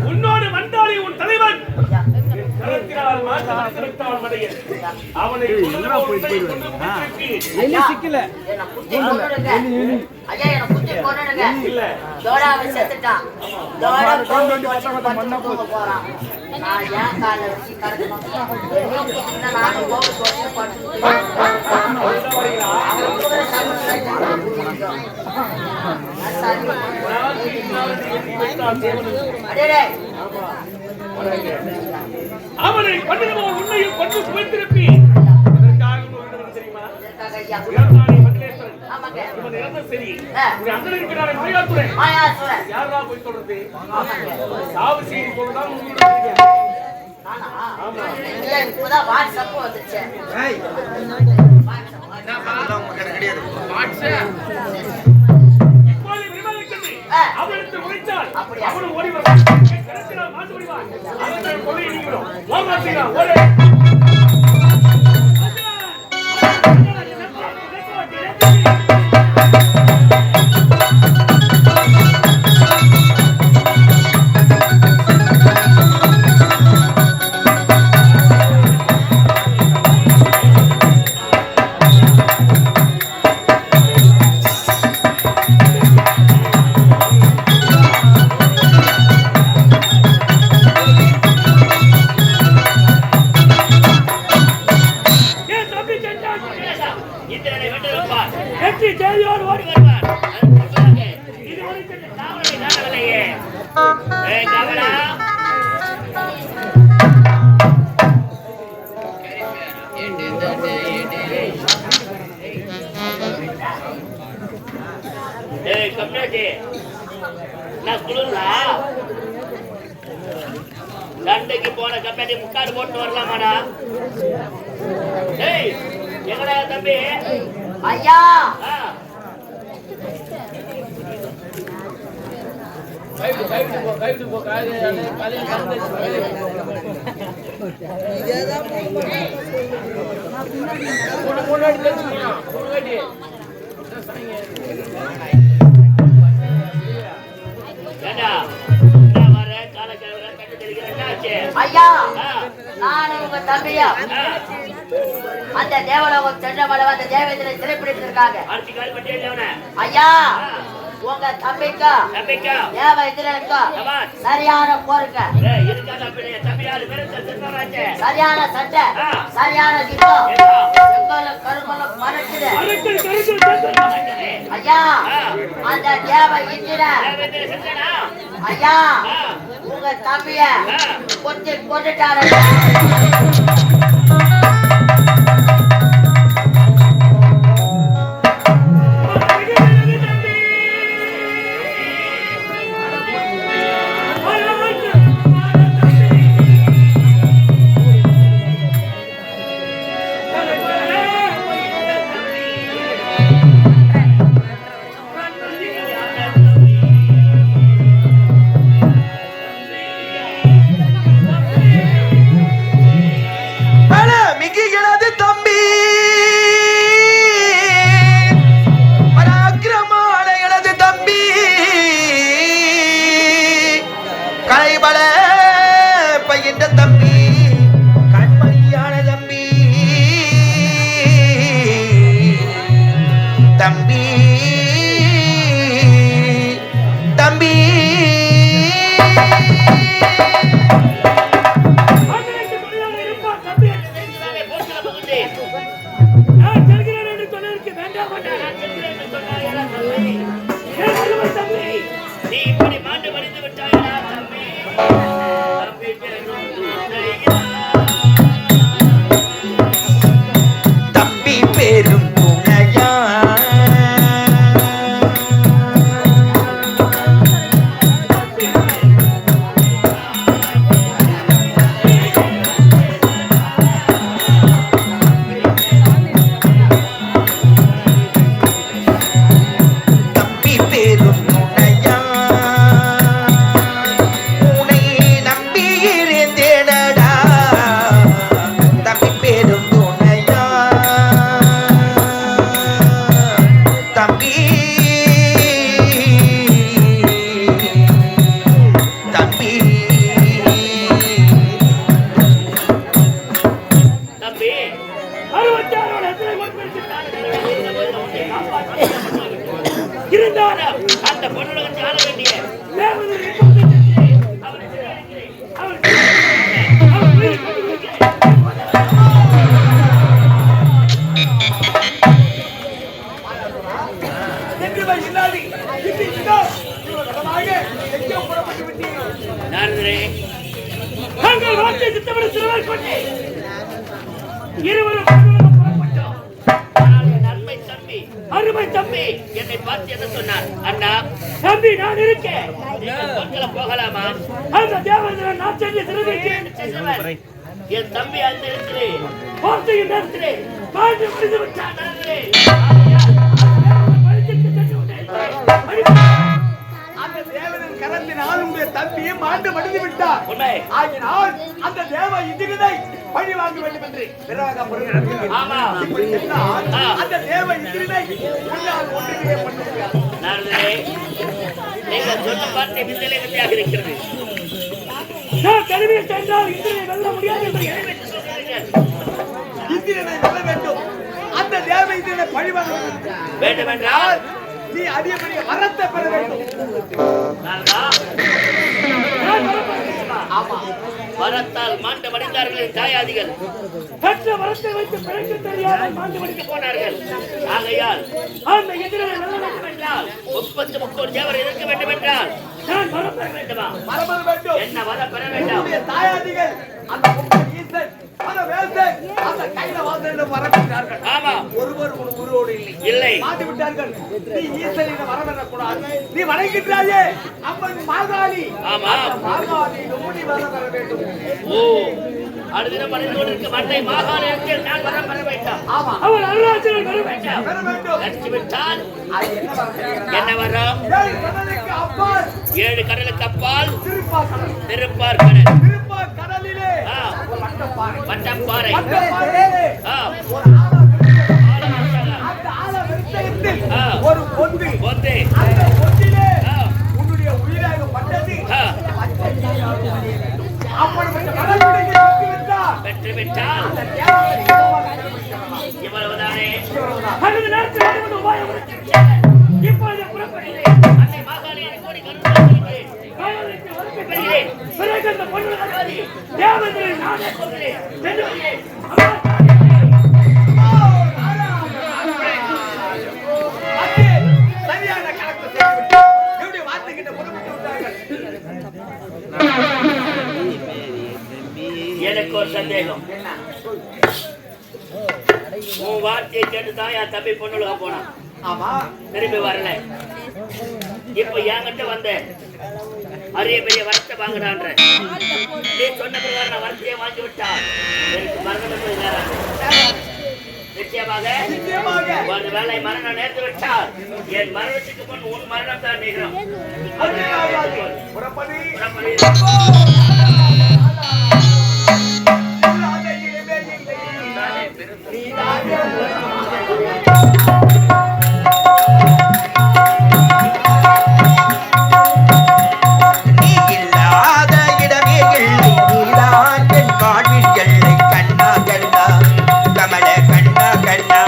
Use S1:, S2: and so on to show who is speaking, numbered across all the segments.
S1: உன்னோடு வந்தாலே உன் தலைவன் அவனை சிக்கல இல்ல
S2: ஜோடாவை செத்துட்டான். ஜோடா போறான். நான் ஏன் கால வச்சு கடக்கணும்? நானும்
S1: அவனை பண்ணினவோ உன்னையும் கொண்டு சுவைத்திருப்பி தெரியுமா? சரி அங்க இருக்கிறாரே மாயாசுரன் யாரா போய் சொல்றது? சாவு செய்தி சொல்லதான்
S2: இப்பதான் வாட்ஸ்அப் வந்துச்சு.
S1: அவனுக்கு உழைத்தால் அவனு ஓடி வருவான். மாட்டு முடிவான். அவன் கொலை நீக்கிறோம். சண்டைக்கு போன கம்பெனி முக்காடு போட்டு வரலாமாடா? எங்கடா தம்பி?
S2: ஐயா ஐயா நான் உங்க தம்பியா அந்த தேவலோகம் சென்றவளவு அந்த தேவேந்திர சிறைப்பிடித்திருக்காங்க. ஐயா உங்க தம்பிக்கா தேவேந்திரனுக்கா சரியான போருங்க, சரியான சட்டை, சரியான யுத்தம், கருமலம் மறைக்குது. ஐயா அந்த தேவ இந்திரன் ஐயா உங்க தம்பிய கொண்டுட்டாரு.
S3: அந்த பொண்ணுலகத்தை ஆள வேண்டிய
S1: தேவதை அவரை சிறையிருக்கிறேன். அவர் உயிரை கொண்டு விடுகிறேன். நாங்கள் வார்த்தை திட்டமிட சிறுவர் கொண்டு இருவரும் புறப்பட்டோம்.
S3: ஆனால் என் அருமை தம்பி
S1: அருமை தம்பி
S3: என்னை பார்த்து என்ன சொன்னார்? அண்ணா,
S1: தம்பி நான் இருக்கேன்.
S3: நீங்கள் பொருட்களை போகலாமா?
S1: அந்த தேவதை நான் சென்று சிறுவைக்கு
S3: சிறுவர், என் தம்பி அந்த இடத்திலே
S1: வார்த்தையின் நேரத்திலே வாழ்ந்து முடிந்து விட்டான்.
S3: நண்பரே,
S4: அந்த தேவனின் கரத்தினால் உடைய தம்பியை மாண்டு மடிந்து விட்டார்.
S3: உண்மை.
S4: ஆகினால் அந்த தேவ இந்திரனை பழி வாங்க வேண்டும் என்று பிறவாக பொருள்
S3: ஆமா.
S4: இப்படி சொன்னால் அந்த தேவ இந்திரனை உன்னால் ஒன்றுமே பண்ண முடியாது.
S3: நண்பரே, நீங்கள் சொன்ன வார்த்தை விந்தையிலே விந்தையாக இருக்கிறது.
S1: நான் கருவியை சென்றால் இந்திரனை வெல்ல முடியாது என்று
S3: என்று சொல்கிறீர்கள்.
S4: இந்திரனை வெல்ல வேண்டும். அந்த தேவ இந்திரனை பழி வாங்க
S3: வேண்டும் என்றால்
S4: நீ அதிகப்படிய வரத்தை பெற வேண்டும்.
S3: நான்தா?
S4: ஆமா,
S3: வரத்தால் மாண்டு மடிந்தார்கள் தாயாதிகள்.
S1: பெற்ற வரத்தை வைத்து பிழைக்க தெரியாமல் மாண்டு மடிக்க
S3: போனார்கள். ஆகையால்
S1: அந்த எதிரனை வெல்ல வேண்டும் என்றால்
S3: 33 தேவர் இருக்க வேண்டும் என்றால்
S1: நான் வரம் பெற
S3: வேண்டுமா?
S4: வரமல் வேண்டும்.
S3: என்ன வரம் பெற வேண்டும்?
S4: உன்னுடைய தாயாதிகள் அந்த முப்பது ஈசன் அந்த வேசன் அந்த கையில வாசலில் வரப்பட்டார்கள்.
S3: ஆமா.
S4: ஒருவர் உருவோடு இல்லை.
S3: இல்லை.
S4: மாட்டி விட்டார்கள். நீ ஈசனிட வரக்கூடாது. நீ வணங்குகிறாயே அம்மன் மாகாளி.
S3: ஆமா.
S4: மாகாளி நோடி வர வேண்டும்.
S3: ஓ, அடுத்த மனிதனுக்கு மண்ணை மாகாணத்தில் நான் வரம் பெற வேண்டும்.
S4: ஆமா,
S1: அவர் அருளாட்சியில் வர வேண்டும்.
S4: பெற வேண்டும்.
S3: லட்சுமி விட்டால்
S4: அது என்ன வரம்?
S3: என்ன வரம்?
S4: 7 கடலுக்கு அப்பால்
S3: 7 கடலுக்கு அப்பால்
S4: திருப்பா கடல்.
S3: திருப்பார் கடல்.
S4: திருப்பா கடலிலே
S3: ஆ,
S4: ஒரு வட்டப்பாறை.
S3: வட்டப்பாறை.
S4: வட்டப்பாறையிலே
S3: ஆ,
S4: ஒரு ஆழம்.
S3: ஆழம்.
S4: அந்த ஆழ வெட்டத்தில்
S3: ஆ.
S4: ஒரு பொந்து.
S3: பொந்து.
S4: அந்த பொந்திலே
S3: ஆ,
S4: உன்னுடைய உயிராக பட்டது
S3: ஆ,
S4: அப்படிப்பட்ட கடற்கரையை சுற்றி விட்டார்.
S3: வெற்றி விட்டால்
S4: அந்த தேவதை
S3: இவ்வளவுதானே.
S1: அந்த நேரத்தில் வந்து உபாயம் உரைத்திருக்கிறேன். இப்பொழுது புறப்படுகிறேன்.
S3: அன்னை மாகாளியை கூடி கருத்து
S1: காவலுக்கு வருகிறேன். பிறகு அந்த பொண்ணுலகத்தை தேவதை நானே கொள்கிறேன். சென்று வருகிறேன். அம்மா,
S4: அங்கே சரியான கணக்கு செய்துவிட்டு என்னுடைய வார்த்தைகிட்ட புறப்பட்டு விட்டார்கள்.
S3: எனக்கு ஒரு சந்தேகம்.
S4: என்ன?
S3: உன் வார்த்தையை கேட்டு தான் என் தம்பி பொண்ணுலக போனான்.
S4: ஆமா,
S3: திரும்பி வரல. இப்ப என்கிட்ட வந்த அரிய பெரிய வரத்தை வாங்கினான்ற நீ சொன்ன பிரகாரம் நான் வரத்தையே வாங்கி விட்டான். எனக்கு மரணம் என்பது நேரம். நிச்சயமாக
S4: நிச்சயமாக
S3: ஒரு வேளை மரணம் நேர்ந்து விட்டால் என் மரணத்துக்கு முன் உன் மரணம் தான் நிகழும்.
S4: புறப்படி
S3: புறப்படு.
S5: நீ இல்லாத இடமே இல்லை, நீதான் என் வாழ்வில் எல்லை. கண்ணா கண்ணா கமல கண்ணா கண்ணா.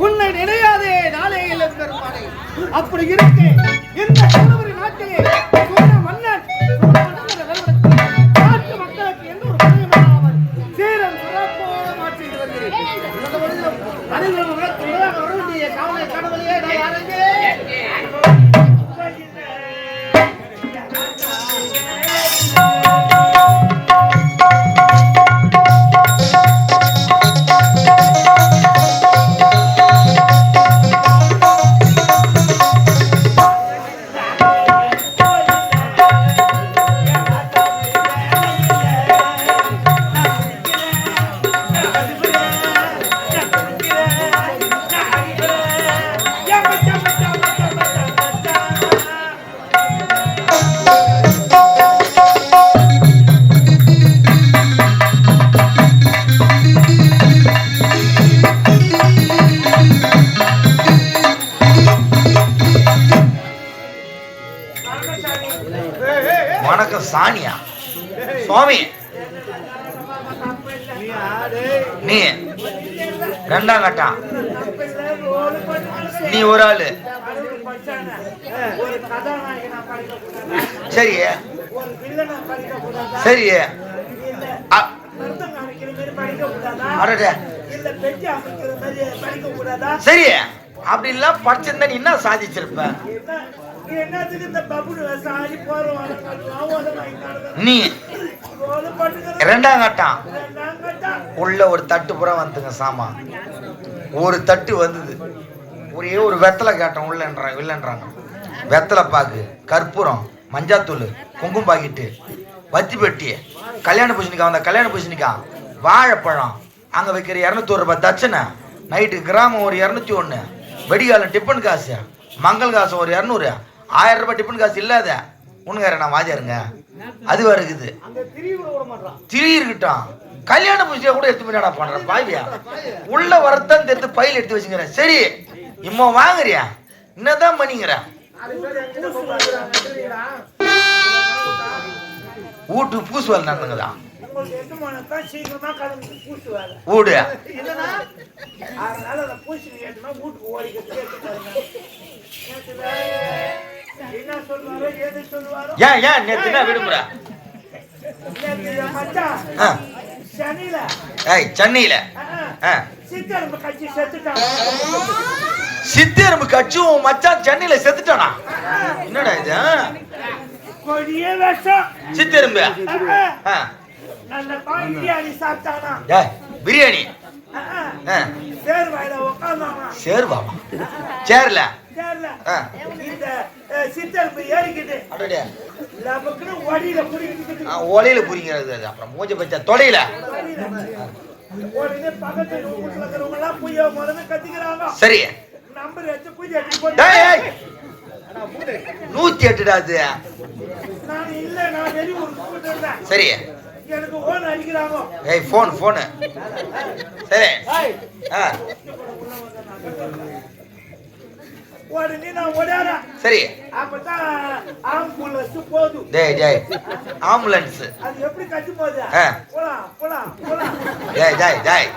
S4: உன்னை நினையாதே நாளே இல்லை பெருமானே. அப்படி இருக்கு இந்த கணவரி நாட்டிலே சோழ மன்னன் நாட்டு மக்களுக்கு எந்த ஒரு குறையுமில்லாமல் சீரம் சிறப்போடு மாற்றி வருகிறேன். காவலை கடவுளையே நான் யாருங்க
S5: வணக்கம் சானியா சுவாமி. நீ ரெண்டாம் கட்டம், நீ ஒரு ஆளு. சரி சரி சரி, அப்படி எல்லாம் படிச்சிருந்தா நீ என்ன சாதிச்சிருப்ப? நீ ரெண்டாம் கட்டம் உள்ள ஒரு தட்டு புறம் வந்துங்க சாமா. ஒரு தட்டு வந்தது, ஒரே ஒரு வெத்தலை கேட்டோம் இல்லைன்றாங்க. வெத்தலை பாக்கு, கற்பூரம், மஞ்சாத்தூள், குங்குமம் பாக்கிட்டு, வத்தி பெட்டி, கல்யாண பூசணிக்கா வந்த கல்யாண பூசணிக்கா, வாழைப்பழம், அங்க வைக்கிற 200 ரூபாய் தட்சணை, நைட்டு கிராமம் ஒரு 201, வெடிகாலம் டிஃபன் காசு, மங்கள் காசு ஒரு 200, 1000 ரூபாய் டிஃபன் காசு இல்லாத உனக்கார நான் வாஜாருங்க. அது வருகுது திரி இருக்கட்டும். கல்யாண பூஜையை கூட எடுத்து போய் பண்றேன் பாவியா. உள்ள வரத்தான் தெரிந்து பையில் எடுத்து வச்சுக்கிறேன். சரி இம்மா வாங்குறியா? என்னதான் பண்ணிக்கிற? வீட்டு பூசு வேலை நடந்துங்கதான். வீடு ஏன் ஏன் நேத்து என்ன விடுமுறை? சென்னையில சித்தெரும்பு கட்சி உன் மச்சான் சென்னையில செத்துட்டானா? என்னடா இது? சித்தெரும்பு பிரியாணி சேர்வாமா? சேர்ல ஒலையில புரிங்கிறது. அப்புறம் மூஞ்ச பச்சா தொடையில சரி 108 அது சரி. ஏய் போன் போனு சரி. சரி டேய் டேய் ஆம்புலன்ஸ் டேய் டேய் டேய்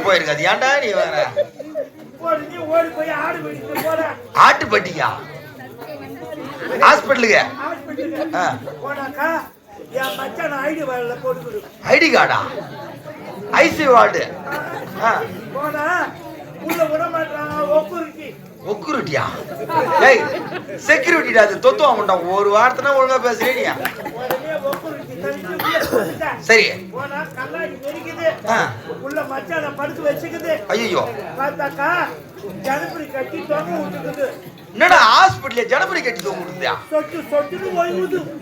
S5: போயிருக்காது. ஏன்டா நீ வேற ஆட்டுப்பட்டிக்கா ஹாஸ்பிட்டலுக்கு ஐடி கார்டா? ஐசி வார்டு ஒக்குரிட்டியா? ஏய் செக்யூரிட்டிடா. அது தொத்துவா மாட்டான். ஒரு வார்த்தைனா ஒழுங்கா பேசுறேன். சரி ஐயோ என்னடா ஹாஸ்பிட்டல் ஜனபரி கட்டி தூங்குறியா?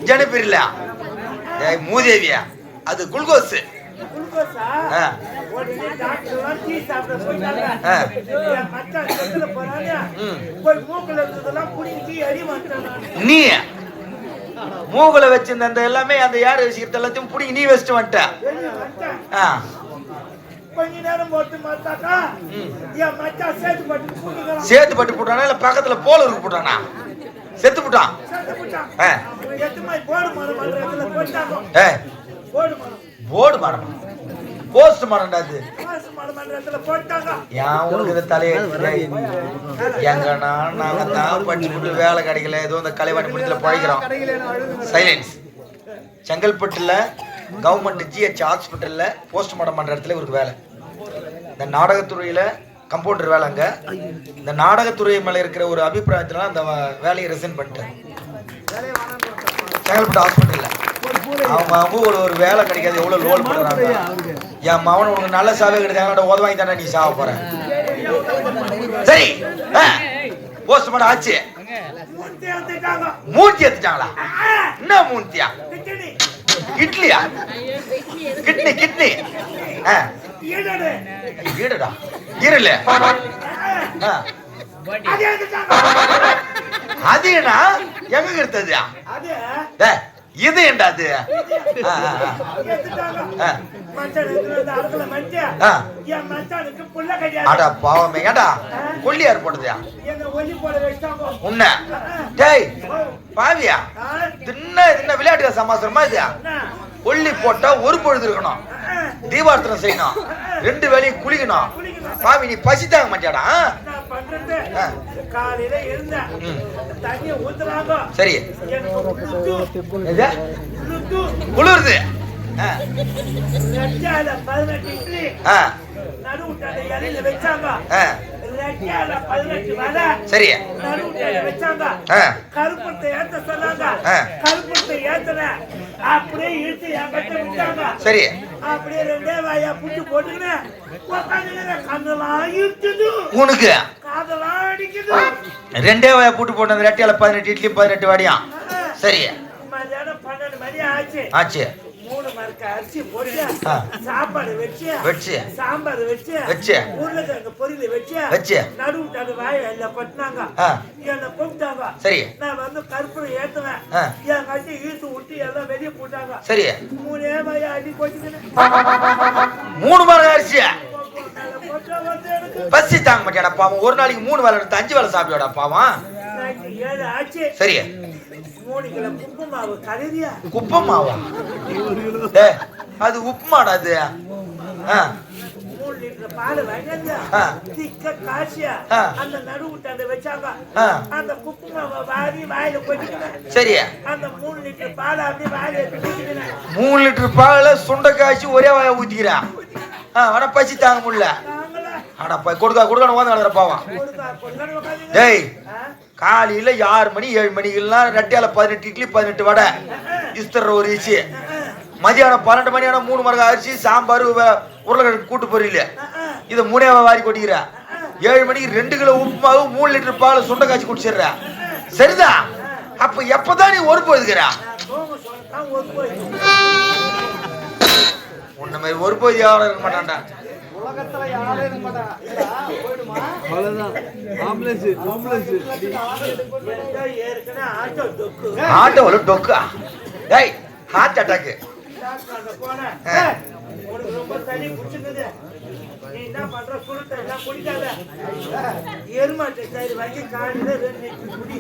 S5: ஜனபரில மூதேவியா? அது குளுக்கோஸ். நீ மூகுல வச்சிருந்த எல்லாமே அந்த யாரு வச்சுக்கிறது எல்லாத்தையும் புடிங்கி நீ வச்சுட்டு வந்துட்ட. சேத்து பட்டு போட்டானா இல்ல பக்கத்துல போல இருக்கு போட்டானா? செத்து போட்டான். போர்டு மரம் போஸ்ட் மாடா அது
S1: போட்டாங்க
S5: ஏன் உனக்கு இந்த தலையை எங்கன்னா நாங்க தான் படிச்சு போட்டு வேலை கிடைக்கல ஏதோ இந்த கலைவாணி முடித்துல பழைக்கிறோம். சைலன்ஸ். செங்கல்பட்டுல கவர்மெண்ட் ஜிஹெச் ஹாஸ்பிட்டல்ல போஸ்ட்மார்ட்டம் பண்ற இடத்துல இவருக்கு வேலை. இந்த நாடகத்துறையில கம்பவுண்டர் வேலை. அங்க இந்த நாடகத்துறை மேல இருக்கிற ஒரு அபிப்பிராயத்துல அந்த வேலையை ரிசைன் பண்ணிட்டார். செங்கல்பட்டு ஹாஸ்பிட்டல்ல அவங்க ஒரு வேலை கிடைக்காது எவ்வளவு லோன் பண்றாங்க. என் மகன் உனக்கு நல்ல சாவே கிடையாது உதவ வாங்கி தானே நீ சாவ போற. சரி போஸ்ட்மார்ட்டம் ஆச்சு. மூர்த்தி எடுத்துட்டாங்களா? என்ன மூர்த்தியா? இட்லியா? கிட்னி கிட்னி ஈடடா ஈரல அது என்ன எங்க எடுத்தது இது ஏண்டா அது? அடா பாவமே ஏண்டா கொல்லியார் போட்டதா உன்ன? டேய் பாவியா தின்ன விளையாட்டு சமாசாரமா இது? கொல்லி போட்டா ஒரு பொழுது இருக்கணும், தீபார்த்தனம் செய்யணும், 2 வேளையும் குளிக்கணும். பாவி நீ பசி தாங்க மாட்டியாடா?
S1: காலையில எழுந்த தண்ணிய ஊத்துறாங்க.
S5: சரி குளிருது.
S1: 18 இட்லி நடுவுட்டால இலையில வச்சாங்க.
S5: சரி
S1: வச்சாங்க. கருப்பத்தை ஏத்த சொன்னாங்க. கருப்பத்தை ஏத்தன அப்படியே இழுத்து என் கட்ட விட்டாங்க.
S5: சரி
S1: அப்படியே 2 வாயா புட்டு போட்டுக்கினேன். கண்ணெல்லாம் இருக்குது
S5: உனக்கு,
S1: காதெல்லாம் அடிக்குது.
S5: 2 வாயா புட்டு போட்டு ரெட்டியால 18 இட்லி 18 வாடியாம். சரி
S1: மதியானம் 12 மணி ஆச்சு.
S5: ஆச்சு
S1: 3 மரக்க அரிசி போட்டு சாப்பாடு வச்சு சாம்பார் வச்சு உருளைக்கிழங்கு பொரியல் வச்சு நடுவுட்டாங்க வாயை எல்லாம் கொட்டினாங்க. என்ன கூப்பிட்டாங்க.
S5: சரி
S1: நான் வந்து கருப்பூரம் ஏத்துவேன். என் கட்டி இழுத்து விட்டு எல்லாம் வெளியே போட்டாங்க.
S5: சரி
S1: 3 வாயை அடி போச்சுக்கினேன்.
S5: 3 மரம் அரிசி பசி தாங்க மாட்டியாடா பாவம். ஒரு நாளைக்கு 3 வேலை எடுத்து 5 வேலை சாப்பிடுவாடா பாவம்.
S1: 7 ஆச்சு.
S5: சரி
S1: 3 கிலோ உப்பு மாவு கருதியா?
S5: உப்பு மாவா? அது உப்புமாடா அது.
S1: 3 லிட்டர் பால் வாங்கியா திக்க காசியா அந்த நடுவுட்டாண்ட வச்சாங்க. அந்த உப்பு மாவை வாரி வாயில கொட்டிக்கினேன்.
S5: சரி
S1: அந்த 3 லிட்டர் பால் அப்படியே வாயில கொட்டிக்கினேன்.
S5: 3 லிட்டர் பால சுண்ட காய்ச்சி ஒரே வாய ஊத்திக்கிறா. ஆனா பசி தாங்க முடியல. ஆனா கொடுக்கணும் வந்து பாவம். டேய் காலையில 6 மணி 7 மணிக்கெல்லாம் ரெட்டியால 18 இட்லி 18 வடை இஸ்தர ஒரு இச்சி. மதியானம் 12 மணி ஆனா 3 மரக அரிசி சாம்பார் உருளைக்கிழங்கு கூட்டு பொரியல. இதை 3 வாரி கொட்டிக்கிற. 7 மணிக்கு 2 கிலோ உப்பு மாவு 3 லிட்டர் பால் சுண்ட காய்ச்சி குடிச்சிடுற. சரிதான். அப்ப எப்பதான் நீ ஒரு போயிருக்கிற? உன்ன மாதிரி ஒரு போய் யாரும் இருக்க மாட்டான்டா.
S4: உலகத்துல யாரும் இருக்க மாட்டான். அவ்வளவுதான்.
S5: ஆட்டோல டொக்கா. டேய் ஹார்ட் அட்டாக்.
S1: ரொம்ப தண்ணி குடிச்சுக்குது. நீ என்ன பண்ற? சுருட்டை எல்லாம் குடிக்காத. எருமாட்டு தயிர் வாங்கி காலையில 2 லிட்டர் குடி.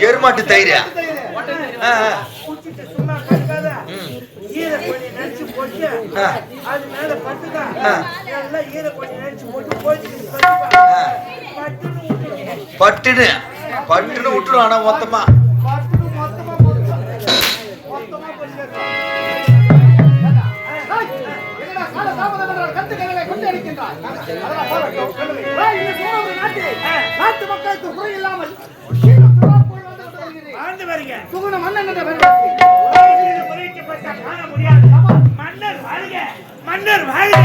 S5: எருமாட்டு தயிர்
S1: குடிச்சிட்டு சும்மா கலக்காத. ஈர பண்ணி நினைச்சு போட்டு அது மேல பட்டுக்க. நல்லா ஈர பண்ணி நினைச்சு போட்டு போயிட்டு
S5: பட்டுன்னு விட்டுரும். ஆனா மொத்தமா
S4: நாட்டு மக்களுக்கு குறை இல்லாமல்
S1: வாழ்ந்து வருங்க.
S4: சுகுண மன்னன் என்ற
S1: காண முடியாது. மன்னர் வாழ்க, மன்னர் வாழ்க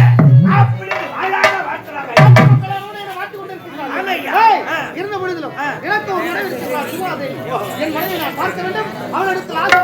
S1: அப்படி வாழாத வாழ்த்துறாங்க.
S4: இருந்த பொழுதிலும் எனக்கு ஒரு மனைவி என் மனைவி நான் பார்க்க வேண்டும். அவளிடத்தில் ஆசை